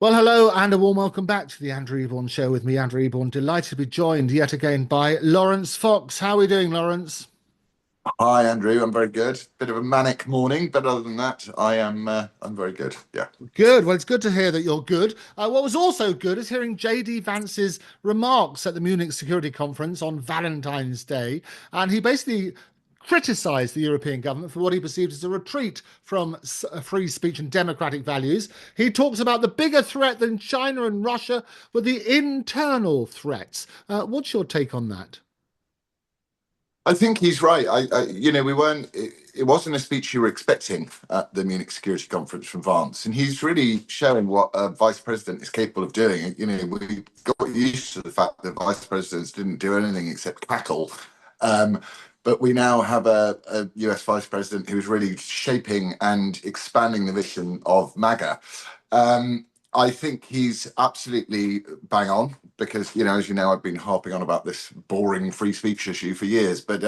Well, hello and a warm welcome back to the Andrew Eborn Show with me, Andrew Eborn. Delighted to be joined yet again by Lawrence Fox. How are we doing, Lawrence? Hi, Andrew. I'm very good. Bit of a manic morning, but other than that, I'm very good. Yeah. Good. Well, it's good to hear that you're good. What was also good is hearing JD Vance's remarks at the Munich Security Conference on Valentine's Day. And he basically criticised the European government for what he perceived as a retreat from free speech and democratic values. He talks about the bigger threat than China and Russia were the internal threats. What's your take on that? I think he's right. We weren't. It wasn't a speech you were expecting at the Munich Security Conference from Vance, and he's really showing what a vice president is capable of doing. We got used to the fact that vice presidents didn't do anything except cackle. Um, but we now have a US vice president who's really shaping and expanding the vision of MAGA. I think he's absolutely bang on because, as you know, I've been harping on about this boring free speech issue for years. But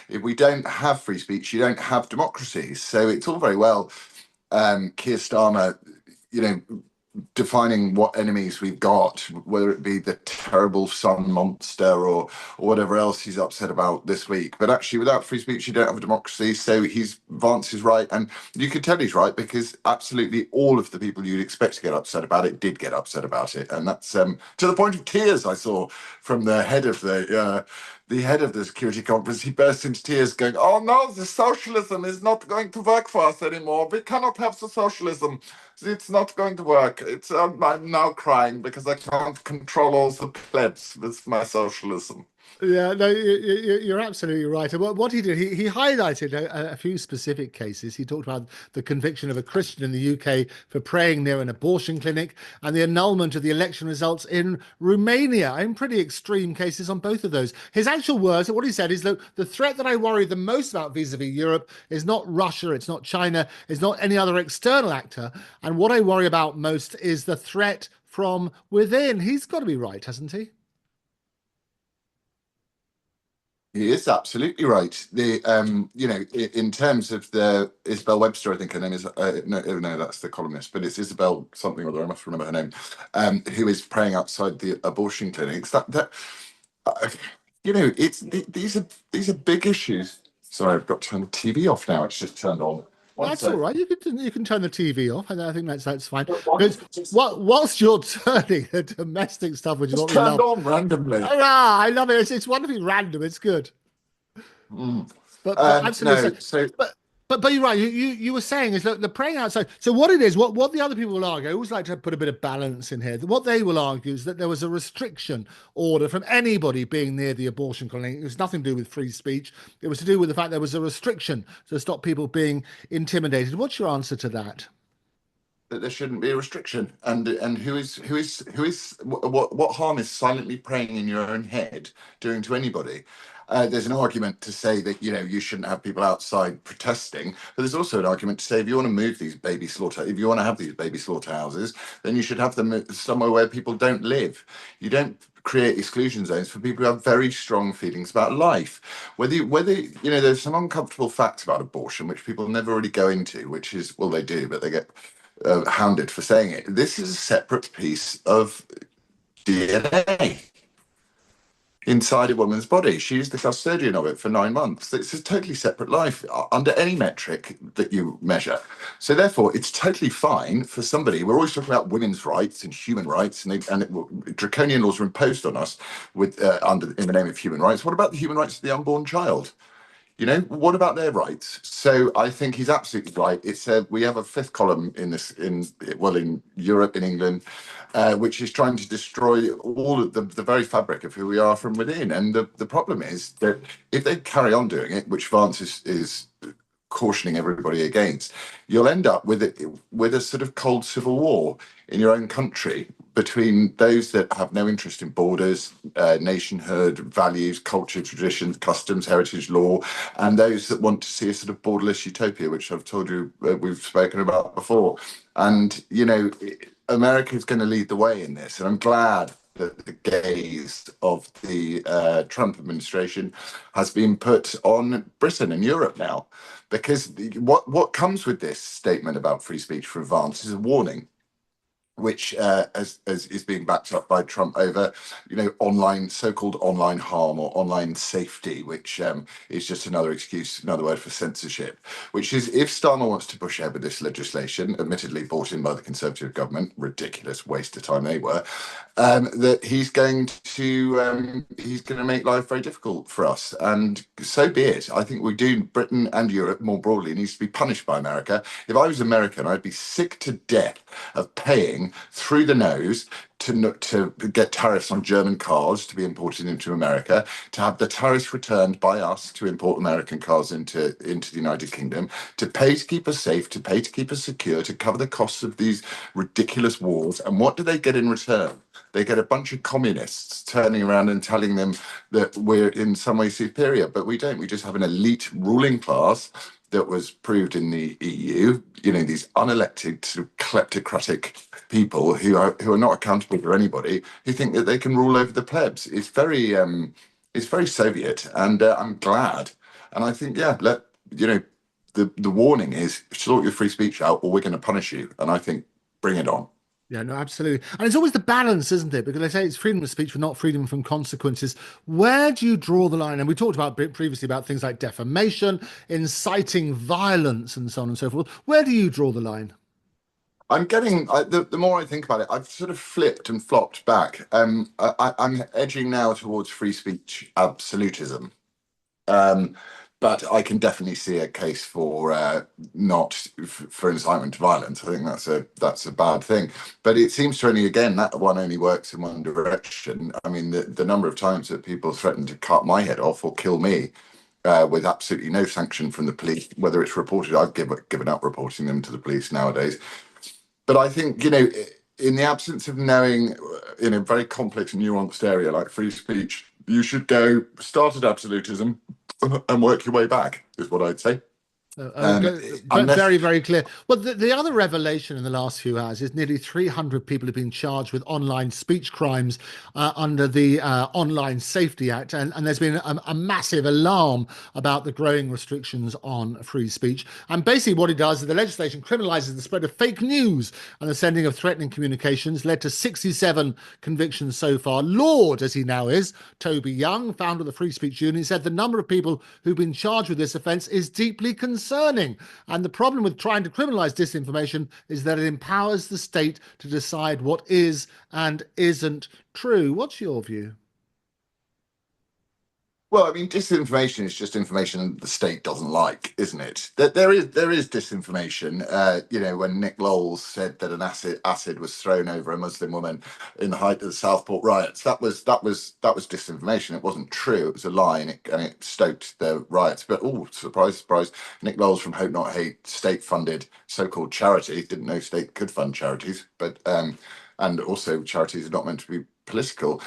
if we don't have free speech, you don't have democracy. So it's all very well, Keir Starmer, you know, defining what enemies we've got, whether it be the terrible sun monster or whatever else he's upset about this week. But actually, without free speech, you don't have a democracy. So Vance is right, and you can tell he's right because absolutely all of the people you'd expect to get upset about it did get upset about it, and that's to the point of tears. I saw from the head of the security conference, he burst into tears going, "Oh no, the socialism is not going to work for us anymore. We cannot have the socialism. It's not going to work. I'm now crying because I can't control all the plebs with my socialism." Yeah, no, you're absolutely right. And what he did, he highlighted a few specific cases. He talked about the conviction of a Christian in the UK for praying near an abortion clinic and the annulment of the election results in Romania. In pretty extreme cases on both of those. His actual words, what he said is that the threat that I worry the most about vis-a-vis Europe is not Russia, it's not China, it's not any other external actor. And what I worry about most is the threat from within. He's got to be right, hasn't he? He is absolutely right. In terms of the Isabel Webster, I think her name is. No, that's the columnist, but it's Isabel something or other. I must remember her name. Who is praying outside the abortion clinics? Uh, these are big issues. Sorry, I've got to turn the TV off now. It's just turned on. One That's all sec. right. You can turn the TV off, and I think that's fine. Because whilst you're turning the domestic stuff, which is Just what we turned love, on randomly. I love it. It's wonderfully random. It's good. Mm. But absolutely. No, so But you're right. You were saying is that the praying outside. So what it is, what the other people will argue, I always like to put a bit of balance in here. What they will argue is that there was a restriction order from anybody being near the abortion clinic. It was nothing to do with free speech. It was to do with the fact there was a restriction to stop people being intimidated. What's your answer to that? that there shouldn't be a restriction, and who is what harm is silently praying in your own head doing to anybody? There's an argument to say that you shouldn't have people outside protesting, but there's also an argument to say if you want to move these if you want to have these baby slaughterhouses, then you should have them somewhere where people don't live. You don't create exclusion zones for people who have very strong feelings about life. There's some uncomfortable facts about abortion which people never really go into, which is, well, they do, but they get hounded for saying it. This is a separate piece of DNA inside a woman's body. She's the custodian of it for 9 months. It's a totally separate life under any metric that you measure. So therefore, it's totally fine for somebody. We're always talking about women's rights and human rights, draconian laws are imposed on us in the name of human rights. What about the human rights of the unborn child? What about their rights? So I think he's absolutely right. We have a fifth column in Europe, in England, which is trying to destroy all of the very fabric of who we are from within. And the problem is that if they carry on doing it, which Vance is cautioning everybody against, you'll end up with a sort of cold civil war in your own country between those that have no interest in borders, nationhood, values, culture, traditions, customs, heritage, law, and those that want to see a sort of borderless utopia, which I've told you we've spoken about before. And America is going to lead the way in this, and I'm glad that the gaze of the Trump administration has been put on Britain and Europe now, because what comes with this statement about free speech from Vance is a warning. which as is being backed up by Trump over, online so-called online harm or online safety, which is just another excuse, another word for censorship. Which is, if Starmer wants to push ahead with this legislation, admittedly brought in by the Conservative government, ridiculous waste of time they were, that he's going to make life very difficult for us, and so be it. I think we do. Britain and Europe more broadly needs to be punished by America. If I was American, I'd be sick to death of paying through the nose to get tariffs on German cars to be imported into America, to have the tariffs returned by us to import American cars into the United Kingdom, to pay to keep us safe, to pay to keep us secure, to cover the costs of these ridiculous wars. And what do they get in return? They get a bunch of communists turning around and telling them that we're in some way superior, but we don't. We just have an elite ruling class that was proved in the EU, these unelected sort of kleptocratic people who are not accountable for anybody, who think that they can rule over the plebs. It's very Soviet, and I'm glad. And I think, the warning is sort your free speech out, or we're going to punish you. And I think, bring it on. Yeah, no, absolutely. And it's always the balance, isn't it? Because they say it's freedom of speech, but not freedom from consequences. Where do you draw the line? And we talked about previously about things like defamation, inciting violence, and so on and so forth. Where do you draw the line? I'm getting the more I think about it, I've sort of flipped and flopped back. I'm edging now towards free speech absolutism. But I can definitely see a case for not for incitement to violence. I think that's a bad thing. But it seems to only, again, that one only works in one direction. I mean, the number of times that people threaten to cut my head off or kill me with absolutely no sanction from the police, whether it's reported, I've given up reporting them to the police nowadays. But I think, in the absence of knowing in a very complex and nuanced area like free speech, you should start at absolutism and work your way back, is what I'd say. Very, very clear. Well, the other revelation in the last few hours is nearly 300 people have been charged with online speech crimes under the Online Safety Act. And there's been a massive alarm about the growing restrictions on free speech. And basically what it does is the legislation criminalizes the spread of fake news and the sending of threatening communications, led to 67 convictions so far. Lord, as he now is, Toby Young, founder of the Free Speech Union, said the number of people who've been charged with this offence is deeply concerning. And the problem with trying to criminalise disinformation is that it empowers the state to decide what is and isn't true. What's your view? Well, I mean, disinformation is just information the state doesn't like, isn't it? There is disinformation. When Nick Lowell said that an acid was thrown over a Muslim woman in the height of the Southport riots, that was disinformation. It wasn't true. It was a lie, and it stoked the riots. But surprise, surprise! Nick Lowell's from Hope Not Hate, state-funded so-called charity. Didn't know state could fund charities, but and also charities are not meant to be political.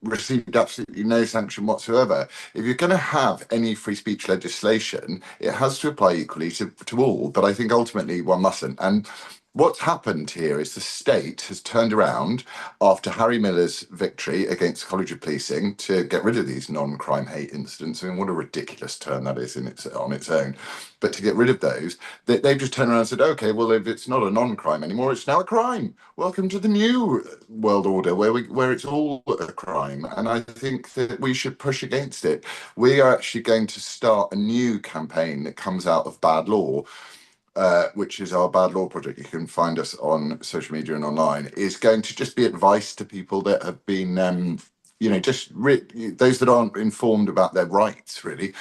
Received absolutely no sanction whatsoever. If you're going to have any free speech legislation, it has to apply equally to all, but I think ultimately one mustn't. And what's happened here is the state has turned around after Harry Miller's victory against the College of Policing to get rid of these non-crime hate incidents. I mean, what a ridiculous term that is on its own. But to get rid of those, they've just turned around and said, okay, well, if it's not a non-crime anymore, it's now a crime. Welcome to the new world order where it's all a crime. And I think that we should push against it. We are actually going to start a new campaign that comes out of Bad Law, which is our Bad Law project. You can find us on social media and online. Is going to just be advice to people that have been, those that aren't informed about their rights, really,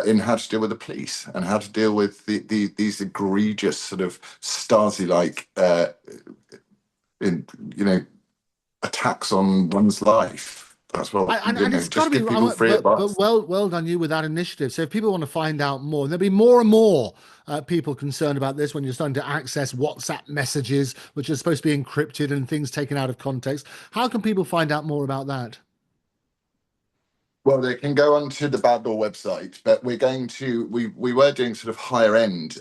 in how to deal with the police and how to deal with these egregious sort of Stasi-like, attacks on one's life. That's what, and it's got to be, people free advice. but well done you with that initiative. So if people want to find out more, there'll be more and more people concerned about this when you're starting to access WhatsApp messages, which are supposed to be encrypted and things taken out of context. How can people find out more about that? Well, they can go onto the Bad Law website, but we were doing sort of higher end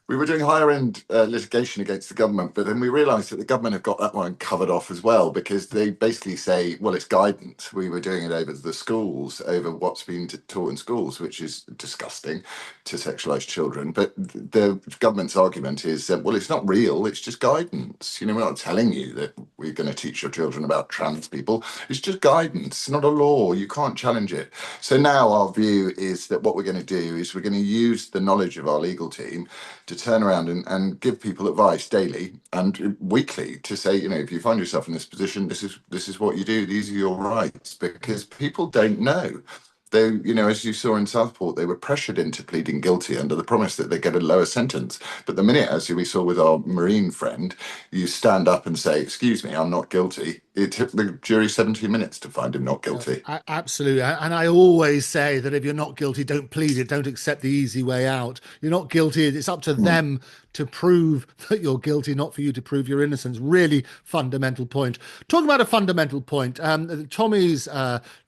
we were doing higher end litigation against the government, but then we realised that the government have got that one covered off as well, because they basically say, well, it's guidance. We were doing it over the schools, over what's been taught in schools, which is disgusting to sexualise children. But the government's argument is, well, it's not real. It's just guidance. You know, we're not telling you that we're going to teach your children about trans people. It's just guidance, not a law. You can't challenge it. So now our view is that what we're going to do is we're going to use the knowledge of our legal team to turn around and give people advice daily and weekly to say, you know, if you find yourself in this position, this is what you do. These are your rights, because people don't know. They, you know, as you saw in Southport, they were pressured into pleading guilty under the promise that they get a lower sentence. But the minute, as we saw with our Marine friend, you stand up and say, "Excuse me, I'm not guilty," it took the jury 70 minutes to find him not guilty. Absolutely. And I always say that if you're not guilty, don't plead it. Don't accept the easy way out. You're not guilty. It's up to Mm. them to prove that you're guilty, not for you to prove your innocence. Really fundamental point. Talking about a fundamental point, Tommy's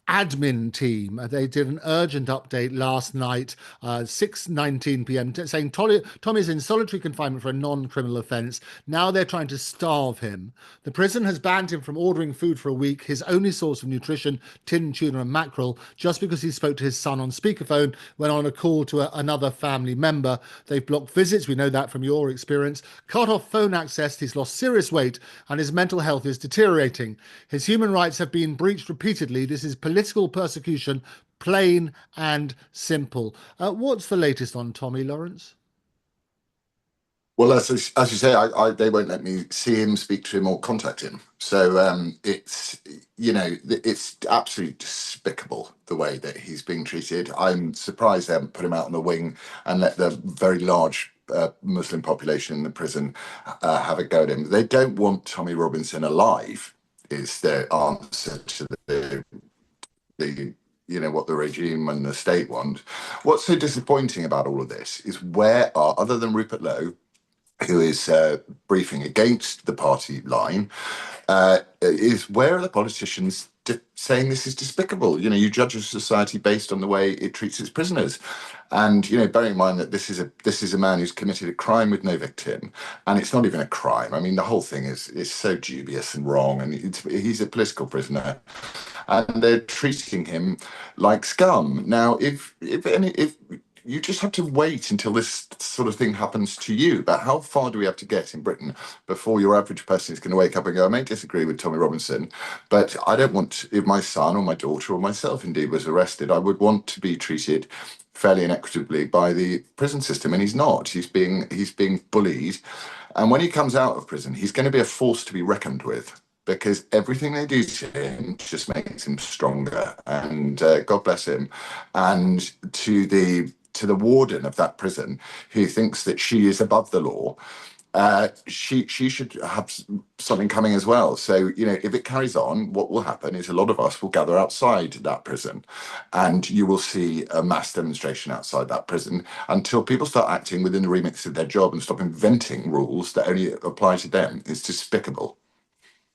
admin team, they did an urgent update last night, 6:19 p.m., saying Tommy's in solitary confinement for a non-criminal offence. Now they're trying to starve him. The prison has banned him from ordering food for a week, his only source of nutrition, tin, tuna and mackerel, just because he spoke to his son on speakerphone when on a call to another family member. They've blocked visits, we know that from your experience, cut off phone access, he's lost serious weight, and his mental health is deteriorating. His human rights have been breached repeatedly. This is political persecution, plain and simple. What's the latest on Tommy, Lawrence? Well, as you say, they won't let me see him, speak to him, or contact him. So it's, you know, it's absolutely despicable the way that he's being treated. I'm surprised they haven't put him out on the wing and let the very large Muslim population in the prison have a go at him. They don't want Tommy Robinson alive, is their answer to the you know what the regime and the state want. What's so disappointing about all of this is, where are, other than Rupert Lowe, who is briefing against the party line, is where are the politicians saying this is despicable? You know, you judge a society based on the way it treats its prisoners, and you know, bearing in mind that this is a man who's committed a crime with no victim, and it's not even a crime. I mean, the whole thing is so dubious and wrong, and he's a political prisoner, and they're treating him like scum. Now, if you just have to wait until this sort of thing happens to you. But how far do we have to get in Britain before your average person is going to wake up and go, I may disagree with Tommy Robinson, but I don't want, if my son or my daughter or myself indeed was arrested, I would want to be treated fairly and equitably by the prison system. And he's not. He's being bullied. And when he comes out of prison, he's going to be a force to be reckoned with, because everything they do to him just makes him stronger. And God bless him. And to the warden of that prison, who thinks that she is above the law, she should have something coming as well. So, you know, if it carries on, what will happen is a lot of us will gather outside that prison, and you will see a mass demonstration outside that prison until people start acting within the remits of their job and stop inventing rules that only apply to them. It's despicable.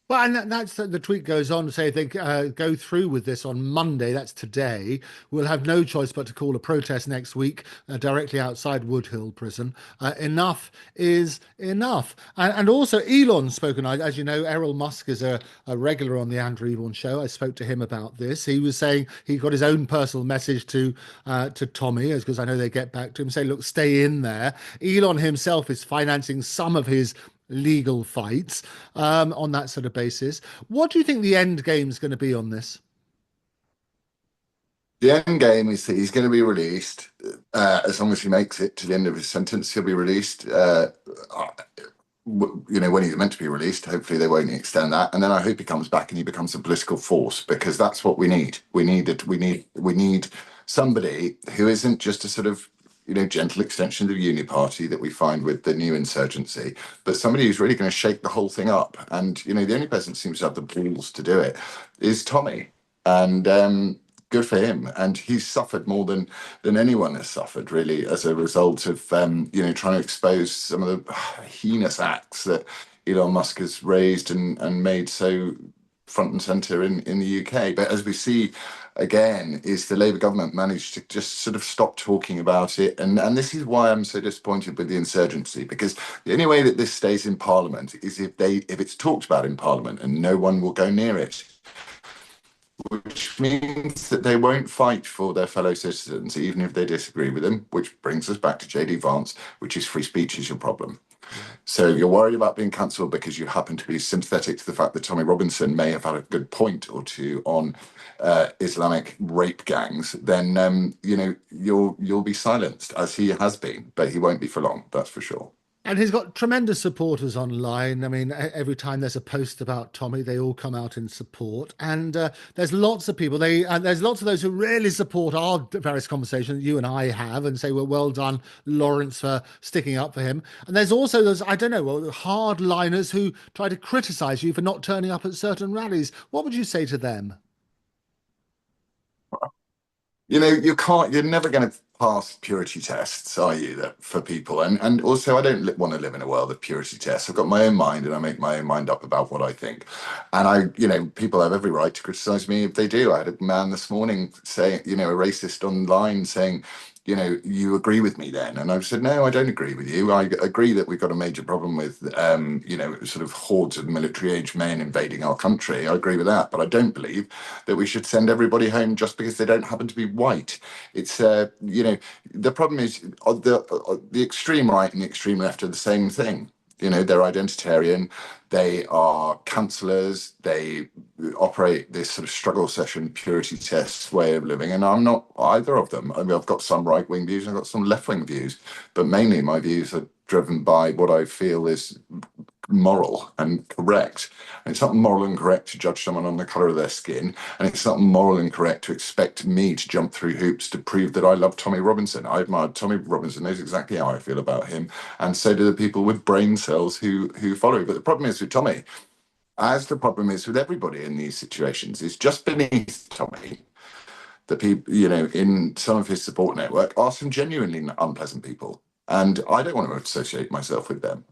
Well, and that's the tweet goes on to say if they go through with this on Monday, that's today, we'll have no choice but to call a protest next week directly outside Woodhill Prison. Enough is enough. And also, Elon's spoken. As you know, Errol Musk is a regular on the Andrew Eborn show. I spoke to him about this. He was saying he got his own personal message to Tommy, because I know they get back to him, say, look, stay in there. Elon himself is financing some of his legal fights on that sort of basis. What do you think the end game is going to be on this? The end game is that he's going to be released. As long as he makes it to the end of his sentence, he'll be released. You know, when he's meant to be released, hopefully they won't extend that. And then I hope he comes back and he becomes a political force, because that's what we need. We need it. We need somebody who isn't just a sort of, you know, gentle extension of the uni party that we find with the new insurgency, but somebody who's really going to shake the whole thing up. And, you know, the only person who seems to have the balls to do it is Tommy. And good for him. And he's suffered more than anyone has suffered, really, as a result of, you know, trying to expose some of the heinous acts that Elon Musk has raised and made so front and center in the UK. But as we see again is the Labour government managed to just sort of stop talking about it. And this is why I'm so disappointed with the insurgency, because the only way that this stays in Parliament is if it's talked about in Parliament and no one will go near it, which means that they won't fight for their fellow citizens, even if they disagree with them, which brings us back to JD Vance, which is free speech is your problem. So you're worried about being cancelled because you happen to be sympathetic to the fact that Tommy Robinson may have had a good point or two on Islamic rape gangs, then you'll be silenced, as he has been, but he won't be for long, that's for sure. And he's got tremendous supporters online. I mean, every time there's a post about Tommy, they all come out in support. And there's lots of people. There's lots of those who really support our various conversations that you and I have, and say, well done, Lawrence, for sticking up for him. And there's also those, I don't know, hardliners who try to criticize you for not turning up at certain rallies. What would you say to them? You're never going to pass purity tests, are you, that for people? And also, I don't want to live in a world of purity tests. I've got my own mind, and I make my own mind up about what I think. And people have every right to criticize me if they do. I had a man this morning say, a racist online saying, you agree with me then? And I've said, no, I don't agree with you. I agree that we've got a major problem with, sort of hordes of military age men invading our country. I agree with that. But I don't believe that we should send everybody home just because they don't happen to be white. It's, the problem is the extreme right and the extreme left are the same thing. They're identitarian, they are counsellors, they operate this sort of struggle session, purity test way of living, and I'm not either of them. I mean, I've got some right-wing views, I've got some left-wing views, but mainly my views are driven by what I feel is moral and correct. And it's not moral and correct to judge someone on the colour of their skin, and it's not moral and correct to expect me to jump through hoops to prove that I love Tommy Robinson. I admire Tommy Robinson, knows exactly how I feel about him, and so do the people with brain cells who follow. But the problem is with Tommy, as the problem is with everybody in these situations, is just beneath Tommy, the people, in some of his support network are some genuinely unpleasant people. And I don't want to associate myself with them.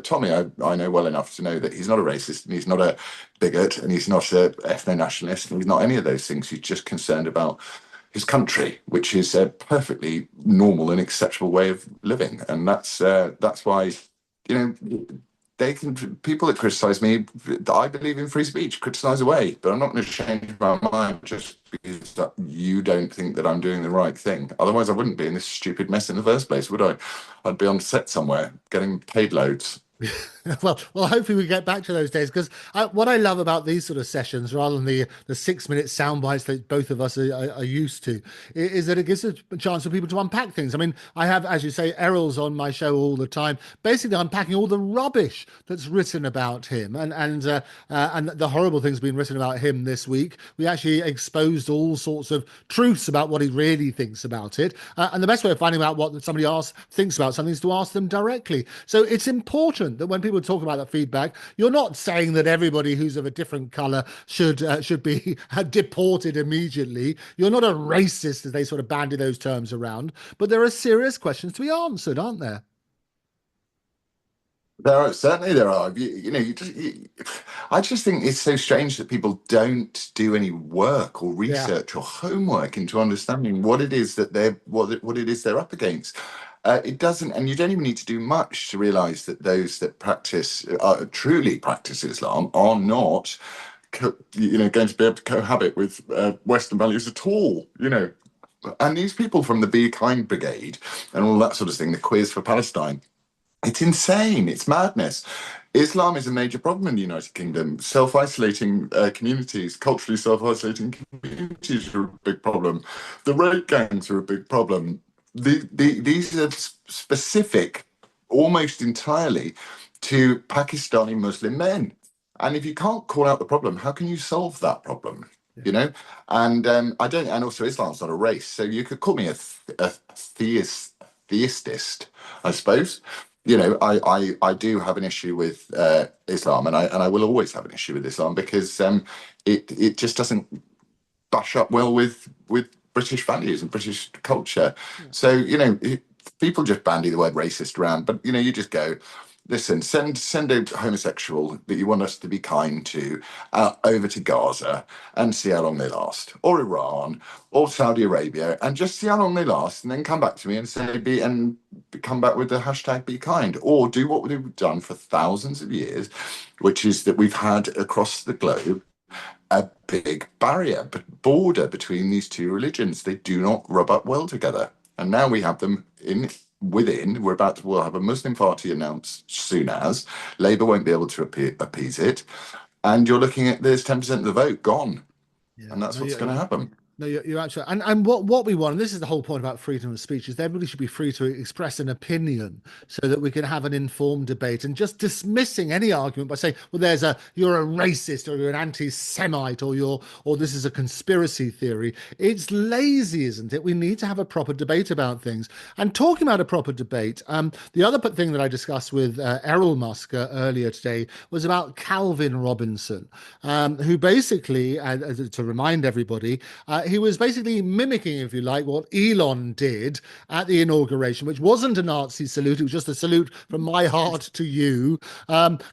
Tommy, I know well enough to know that he's not a racist, and he's not a bigot, and he's not a ethno-nationalist, and he's not any of those things. He's just concerned about his country, which is a perfectly normal and acceptable way of living. And that's why, people that criticize me, I believe in free speech, criticize away, but I'm not going to change my mind just because you don't think that I'm doing the right thing. Otherwise, I wouldn't be in this stupid mess in the first place, would I? I'd be on set somewhere getting paid loads. Well, hopefully we get back to those days, because what I love about these sort of sessions, rather than the 6 minute sound bites that both of us are used to, is that it gives a chance for people to unpack things. I mean, I have, as you say, Errol's on my show all the time, basically unpacking all the rubbish that's written about him, and the horrible things being written about him this week. We actually exposed all sorts of truths about what he really thinks about it, and the best way of finding out what somebody else thinks about something is to ask them directly. So it's important that when people talk about that feedback, you're not saying that everybody who's of a different color should be deported immediately. You're not a racist, as they sort of bandy those terms around, but there are serious questions to be answered, aren't there? There are. I just think it's so strange that people don't do any work or Yeah. research or homework into understanding what it is that what it is they're up against. It doesn't, and you don't even need to do much to realise that those that truly practice Islam are not, going to be able to cohabit with Western values at all. And these people from the Be Kind Brigade and all that sort of thing, the Quiz for Palestine. It's insane. It's madness. Islam is a major problem in the United Kingdom. Self-isolating communities, culturally self-isolating communities are a big problem. The rape gangs are a big problem. These are specific, almost entirely, to Pakistani Muslim men. And if you can't call out the problem, how can you solve that problem? Yeah. I don't. And also, Islam's not a race, so you could call me a theistist, I suppose. I do have an issue with Islam, and I will always have an issue with Islam because it just doesn't bash up well with British values and British culture. So people just bandy the word racist around, but you just go, listen, send a homosexual that you want us to be kind to over to Gaza and see how long they last, or Iran, or Saudi Arabia, and just see how long they last, and then come back to me and say come back with the hashtag be kind, or do what we've done for thousands of years, which is that we've had across the globe a big border between these two religions. They do not rub up well together. And now we have them we'll have a Muslim party announced soon as. Labour won't be able to appease it. And you're looking at there's 10% of the vote gone. Yeah, And that's no, what's going to happen. no, you're absolutely, and what we want, and this is the whole point about freedom of speech, is everybody should be free to express an opinion, so that we can have an informed debate. And just dismissing any argument by saying, well, you're a racist, or you're an anti-Semite, or this is a conspiracy theory. It's lazy, isn't it? We need to have a proper debate about things. And talking about a proper debate, the other thing that I discussed with Errol Musker earlier today was about Calvin Robinson, who basically, to remind everybody, he was basically mimicking, if you like, what Elon did at the inauguration, which wasn't a Nazi salute. It was just a salute from my heart to you.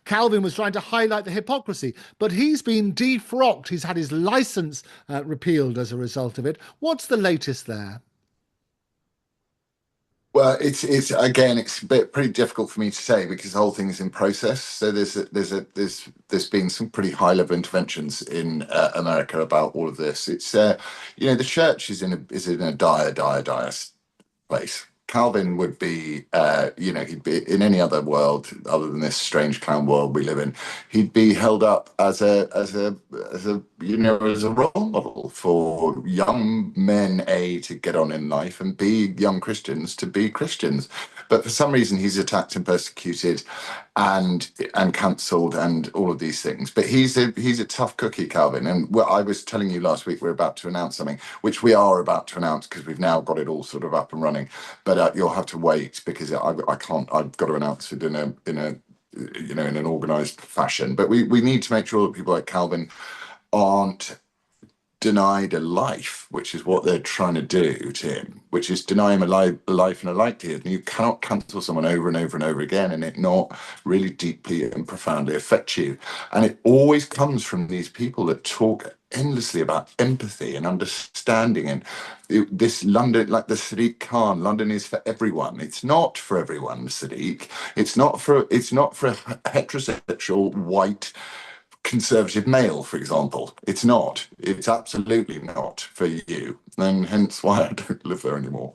Calvin was trying to highlight the hypocrisy, but he's been defrocked. He's had his license repealed as a result of it. What's the latest there? Well, it's again, it's pretty difficult for me to say because the whole thing is in process. So there's been some pretty high level interventions in America about all of this. It's the church is in a dire place. Calvin would be, he'd be in any other world other than this strange clown world we live in. He'd be held up as a role model for young men, to get on in life, and B, young Christians to be Christians. But for some reason, he's attacked and persecuted, and cancelled, and all of these things. But he's a tough cookie, Calvin. And I was telling you last week we're about to announce something, which we are about to announce because we've now got it all sort of up and running. But you'll have to wait because I can't. I've got to announce it in an organised fashion. But we need to make sure that people like Calvin aren't denied a life, which is what they're trying to do to him, which is deny him a life and a likelihood. And you cannot cancel someone over and over and over again and it not really deeply and profoundly affect you. And it always comes from these people that talk endlessly about empathy and understanding. And this London, like the Sadiq Khan, London is for everyone. It's not for everyone, Sadiq. It's not for a heterosexual white conservative male, for example. It's not. It's absolutely not for you, and hence why I don't live there anymore.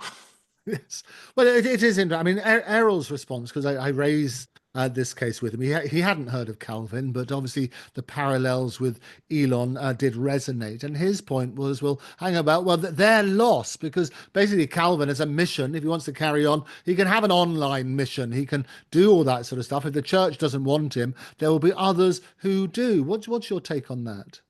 Yes. Well, it is interesting. I mean, Errol's response, because I raised this case with him. He hadn't heard of Calvin, but obviously the parallels with Elon did resonate. And his point was, well, hang about, well, they're lost because basically Calvin has a mission. If he wants to carry on, he can have an online mission. He can do all that sort of stuff. If the church doesn't want him, there will be others who do. What's your take on that?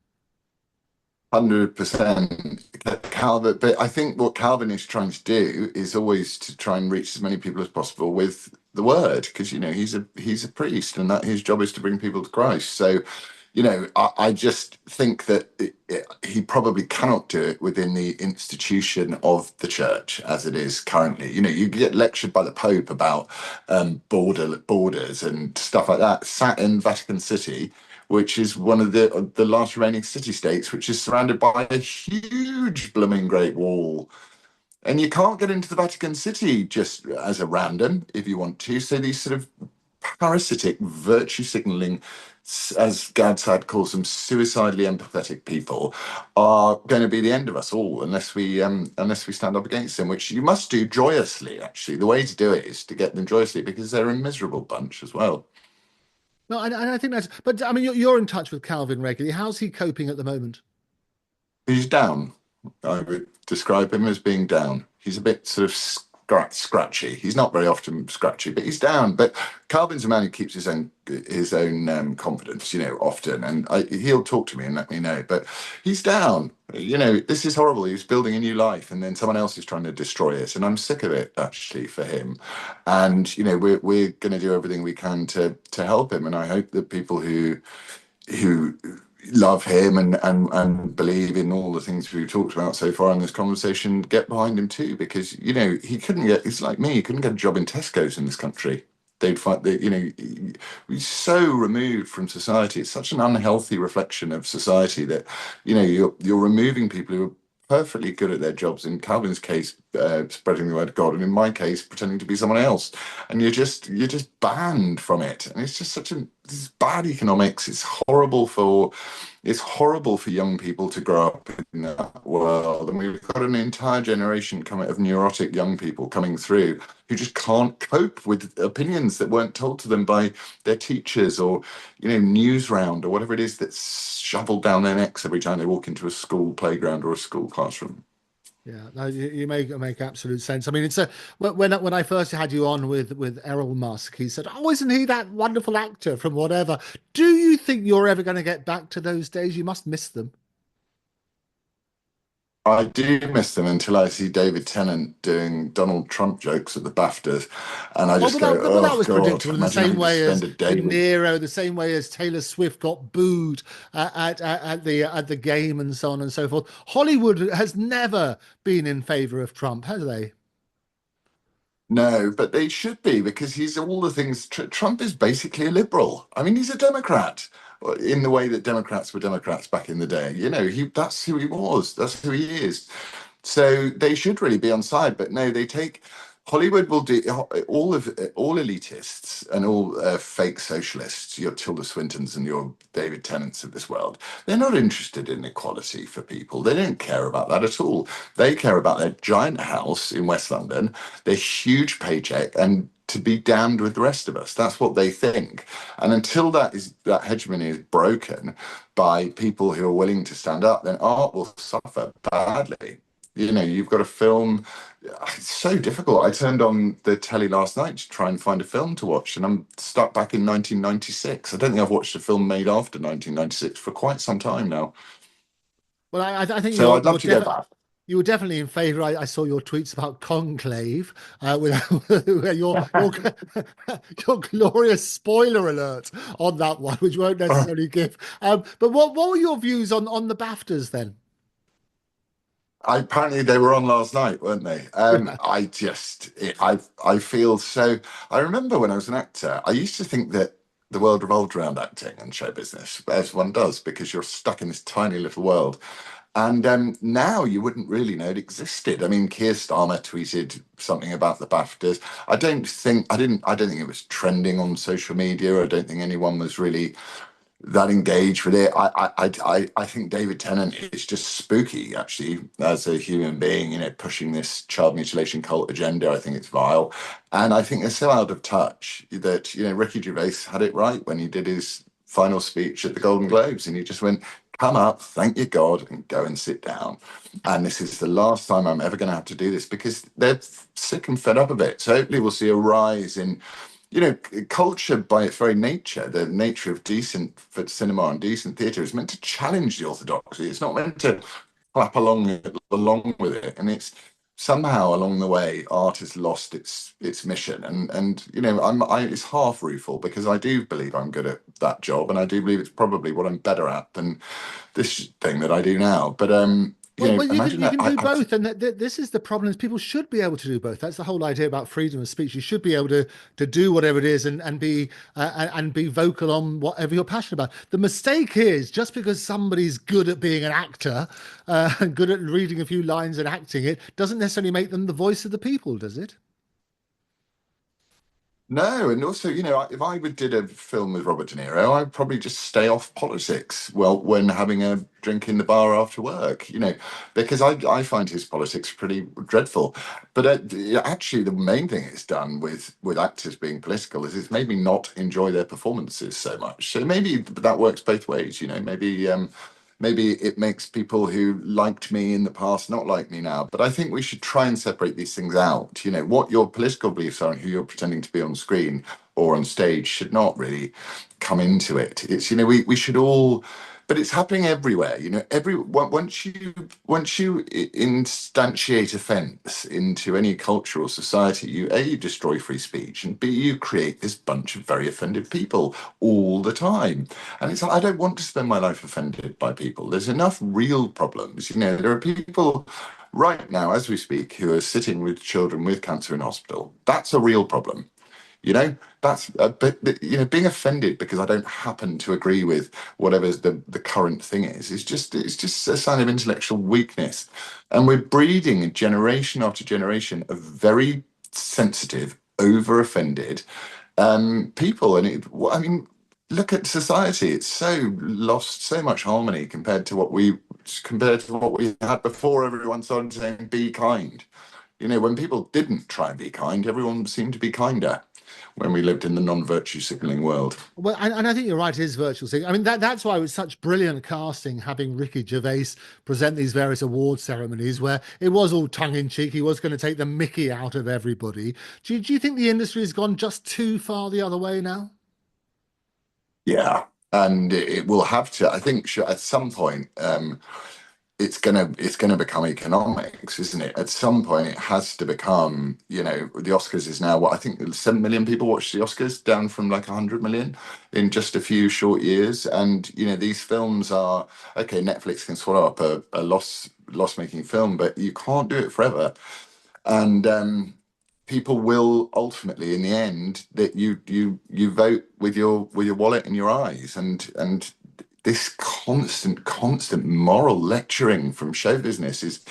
100% Calvin, but I think what Calvin is trying to do is always to try and reach as many people as possible with the word, because he's a priest, and that his job is to bring people to Christ. So, I just think that he probably cannot do it within the institution of the church as it is currently. You get lectured by the Pope about borders and stuff like that. Sat in Vatican City, which is one of the last remaining city-states, which is surrounded by a huge blooming Great Wall. And you can't get into the Vatican City just as a random if you want to. So these sort of parasitic, virtue signaling, as Gadsad calls them, suicidally empathetic people are going to be the end of us all unless we stand up against them, which you must do joyously, actually. The way to do it is to get them joyously because they're a miserable bunch as well. No, and I think that's, but I mean, you're in touch with Calvin regularly. How's he coping at the moment? He's down. I would describe him as being down. He's a bit sort of scratchy. He's not very often scratchy, but he's down. But Calvin's a man who keeps his own confidence, often, and he'll talk to me and let me know. But he's down. This is horrible. He's building a new life, and then someone else is trying to destroy it, and I'm sick of it actually for him. And we're going to do everything we can to help him, and I hope that people who love him and believe in all the things we've talked about so far in this conversation get behind him too, because he's like me, he couldn't get a job in Tesco's in this country. they'd find that, we're so removed from society. It's such an unhealthy reflection of society that, you're removing people who are perfectly good at their jobs. In Calvin's case, spreading the word of God, and in my case, pretending to be someone else, and you're just banned from it. And it's just this is bad economics. It's horrible for young people to grow up in that world. And we've got an entire generation coming of neurotic young people coming through who just can't cope with opinions that weren't told to them by their teachers, or, news round, or whatever it is that's shoveled down their necks every time they walk into a school playground or a school classroom. Yeah, no, you make absolute sense. I mean, it's a when I first had you on with Errol Musk, he said, "Oh, isn't he that wonderful actor from whatever?" Do you think you're ever going to get back to those days? You must miss them. I do miss them until I see David Tennant doing Donald Trump jokes at the BAFTAs, and I Oh, just go, but that "Oh was God!" predictable in the Imagine same having to way as spend a De day with. Niro, the same way as Taylor Swift got booed at the game and so on and so forth. Hollywood has never been in favor of Trump, has they? No, but they should be, because he's all the things. Trump is basically a liberal. I mean, he's a Democrat in the way that Democrats were Democrats back in the day. That's who he was. That's who he is. So they should really be on side, but no, they take. Hollywood will do all elitists and all fake socialists, your Tilda Swintons and your David Tennants of this world. They're not interested in equality for people. They don't care about that at all. They care about their giant house in West London, their huge paycheck, and to be damned with the rest of us. That's what they think. And until that hegemony is broken by people who are willing to stand up, then art will suffer badly. You've got a film. It's so difficult. I turned on the telly last night to try and find a film to watch, and I'm stuck back in 1996. I don't think I've watched a film made after 1996 for quite some time now. Well, I think So I'd love to go back. you were definitely in favor. I saw your tweets about Conclave, with your your glorious spoiler alert on that one, which won't necessarily give. But what were your views on the BAFTAs then? Apparently they were on last night, weren't they? I feel so. I remember when I was an actor, I used to think that the world revolved around acting and show business, as one does, because you're stuck in this tiny little world. And now you wouldn't really know it existed. I mean, Keir Starmer tweeted something about the BAFTAs. I don't think it was trending on social media. I don't think anyone was really that engaged with it. I think David Tennant is just spooky, actually, as a human being, pushing this child mutilation cult agenda. I think it's vile. And I think they're so out of touch that, Ricky Gervais had it right when he did his final speech at the Golden Globes, and he just went, "Come up, thank your God, and go and sit down. And this is the last time I'm ever going to have to do this," because they're sick and fed up of it. So hopefully we'll see a rise in, culture by its very nature. The nature of decent for cinema and decent theatre is meant to challenge the orthodoxy. It's not meant to clap along with it. And it's somehow along the way, art has lost its mission. And it's half rueful, because I do believe I'm good at that job, and I do believe it's probably what I'm better at than this thing that I do now. But Well, you can imagine that do both, and this is the problem: is people should be able to do both. That's the whole idea about freedom of speech. You should be able to do whatever it is, and be vocal on whatever you're passionate about. The mistake is, just because somebody's good at being an actor, and good at reading a few lines and acting it, doesn't necessarily make them the voice of the people, does it? No, and also, if I would did a film with Robert De Niro, I'd probably just stay off politics. Well, when having a drink in the bar after work, because I find his politics pretty dreadful. But actually, the main thing it's done with actors being political is it's made me not enjoy their performances so much. So maybe that works both ways. Maybe it makes people who liked me in the past not like me now. But I think we should try and separate these things out. What your political beliefs are and who you're pretending to be on screen or on stage should not really come into it. It's, we should all, but it's happening everywhere. Once you instantiate offence into any culture or society, you destroy free speech, and B, you create this bunch of very offended people all the time. And it's like, I don't want to spend my life offended by people. There's enough real problems. There are people right now, as we speak, who are sitting with children with cancer in hospital. That's a real problem. You know, that's but you know, being offended because I don't happen to agree with whatever the current thing is just it's just a sign of intellectual weakness, and we're breeding generation after generation of very sensitive, over offended people, and I mean, look at society; it's so lost so much harmony compared to what we had before. Everyone started saying, "Be kind." You know, when people didn't try and be kind, everyone seemed to be kinder when we lived in the non-virtue signaling world. Well, and I think you're right, it is virtual thing. I mean, that's why it was such brilliant casting having Ricky Gervais present these various award ceremonies where it was all tongue in cheek. He was going to take the mickey out of everybody. Do you think the industry has gone just too far the other way now? Yeah, and it will have to. I think at some point, it's gonna become economics, isn't it? At some point, it has to become. You know, the Oscars is now what I think 7 million people watch the Oscars, down from like 100 million in just a few short years. And you know, these films are okay. Netflix can swallow up a loss making film, but you can't do it forever. And people will ultimately, in the end, that you vote with your wallet and your eyes, and this constant moral lecturing from show business is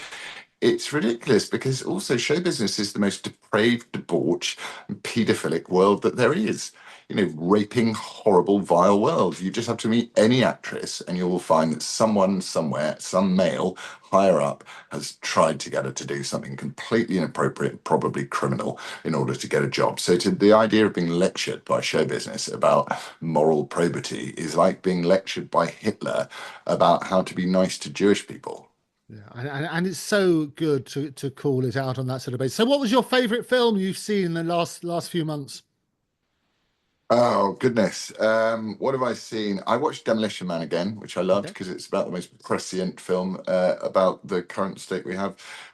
it's ridiculous, because also show business is the most depraved, debauched, and paedophilic world that there is. You know, raping, horrible, vile world. You just have to meet any actress and you will find that someone somewhere, some male higher up, has tried to get her to do something completely inappropriate, probably criminal, in order to get a job. So to the idea of being lectured by show business about moral probity is like being lectured by Hitler about how to be nice to Jewish people. Yeah, and it's so good to call it out on that sort of basis. So, what was your favourite film you've seen in the last few months? Oh goodness. What have I seen? I watched Demolition Man again, which I loved Okay. because it's about the most prescient film about the current state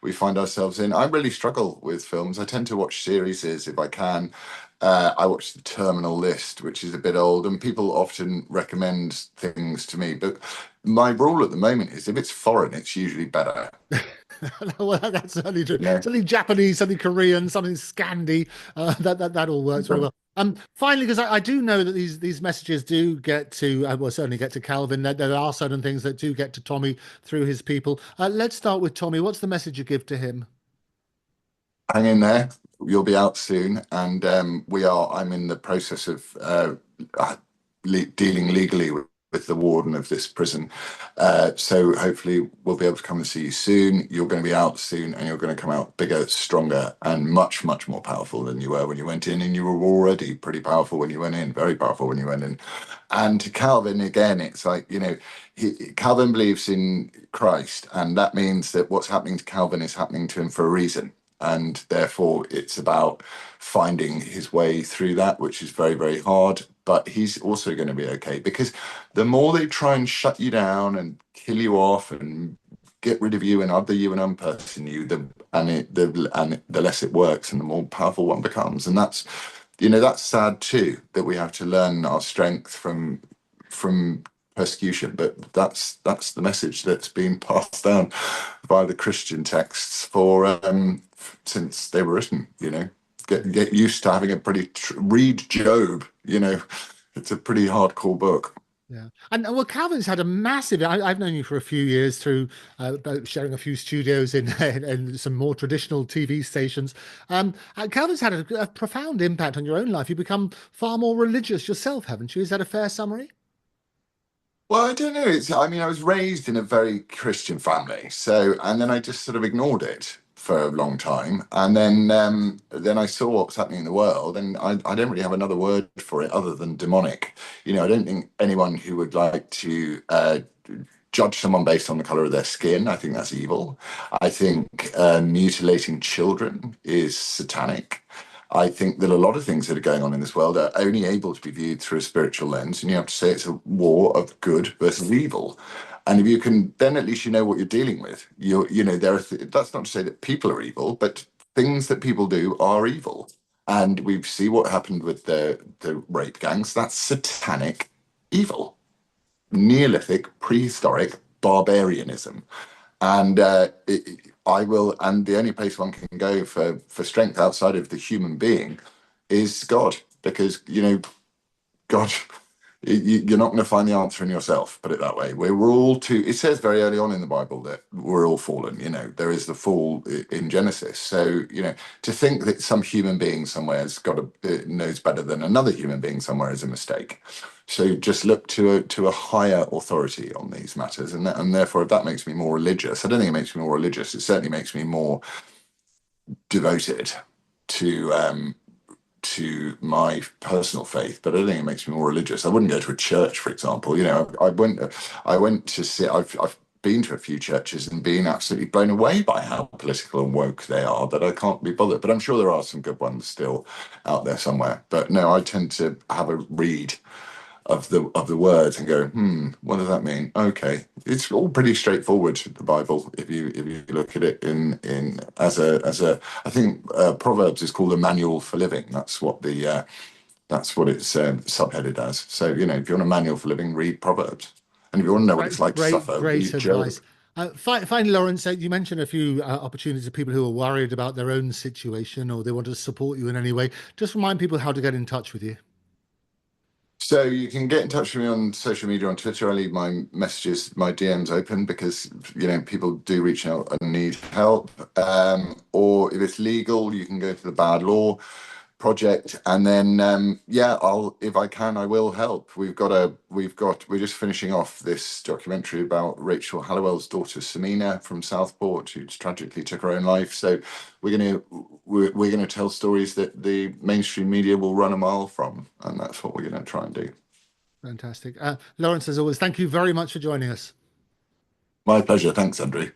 we find ourselves in. I really struggle with films. I tend to watch series if I can. I watched The Terminal List, which is a bit old, and people often recommend things to me. But my rule at the moment is if it's foreign, it's usually better. Well, that's certainly true. You know? Something Japanese, something Korean, something Scandi. That all works very well. Finally, because I do know that these messages do get to well, certainly get to Calvin. There are certain things that do get to Tommy through his people. Let's start with Tommy. What's the message you give to him? Hang in there. You'll be out soon, and I'm in the process of dealing legally with the warden of this prison. So hopefully we'll be able to come and see you soon. You're going to be out soon, and you're going to come out bigger, stronger, and much, much more powerful than you were when you went in. And you were already pretty powerful when you went in, very powerful when you went in. And to Calvin, again, it's like, you know, Calvin believes in Christ, and that means that what's happening to Calvin is happening to him for a reason. And therefore, it's about finding his way through that, which is very, very hard. But he's also going to be okay, because the more they try and shut you down and kill you off and get rid of you and other you and unperson you, the less it works and the more powerful one becomes. And that's, you know, that's sad too, that we have to learn our strength from persecution. But that's the message that's been passed down by the Christian texts for since they were written. You know, get used to having a read Job. You know, it's a pretty hardcore book. Yeah, and well, Calvin's had a massive. I've known you for a few years through both sharing a few studios in some more traditional TV stations. Calvin's had a profound impact on your own life. You've become far more religious yourself, haven't you? Is that a fair summary? Well, I don't know. I mean, I was raised in a very Christian family, so and then I just sort of ignored it for a long time, and then I saw what was happening in the world, and I don't really have another word for it other than demonic. You know, I don't think anyone who would like to judge someone based on the color of their skin, I think that's evil. I think mutilating children is satanic. I think that a lot of things that are going on in this world are only able to be viewed through a spiritual lens, and you have to say it's a war of good versus evil. And if you can, then at least you know what you're dealing with. You know, that's not to say that people are evil, but things that people do are evil. And we see what happened with the rape gangs. That's satanic evil, Neolithic, prehistoric barbarianism. And I will, and the only place one can go for strength outside of the human being is God. because, God, you're not going to find the answer in yourself, put it that way. We're all too, it says very early on in the Bible that we're all fallen, there is the fall in Genesis. So, to think that some human being somewhere has knows better than another human being somewhere is a mistake. So just look to a higher authority on these matters. And therefore, if that makes me more religious, I don't think it makes me more religious. It certainly makes me more devoted to my personal faith, but I don't think it makes me more religious. I wouldn't go to a church, for example. I went to see. I've been to a few churches and been absolutely blown away by how political and woke they are. That I can't be bothered. But I'm sure there are some good ones still out there somewhere. But no, I tend to have a read of the words and go, what does that mean? Okay, it's all pretty straightforward. The Bible, if you look at it in as a, I think Proverbs is called a manual for living. That's what it's subheaded as. So if you want a manual for living, read Proverbs, and if you want to know what it's like to suffer, Great read Job. advice. Finally, Lawrence, you mentioned a few opportunities of people who are worried about their own situation or they want to support you in any way. Just remind people how to get in touch with you. So you can get in touch with me on social media, on Twitter. I leave my messages, my DMs open because people do reach out and need help. Or if it's legal, you can go to the Bad Law Project, and then if I can, I will help. We're just finishing off this documentary about Rachel Hallowell's daughter Samina from Southport, who tragically took her own life. So we're gonna tell stories that the mainstream media will run a mile from, and that's what we're gonna try and do. Fantastic. Lawrence, as always, thank you very much for joining us. My pleasure. Thanks, Andrew.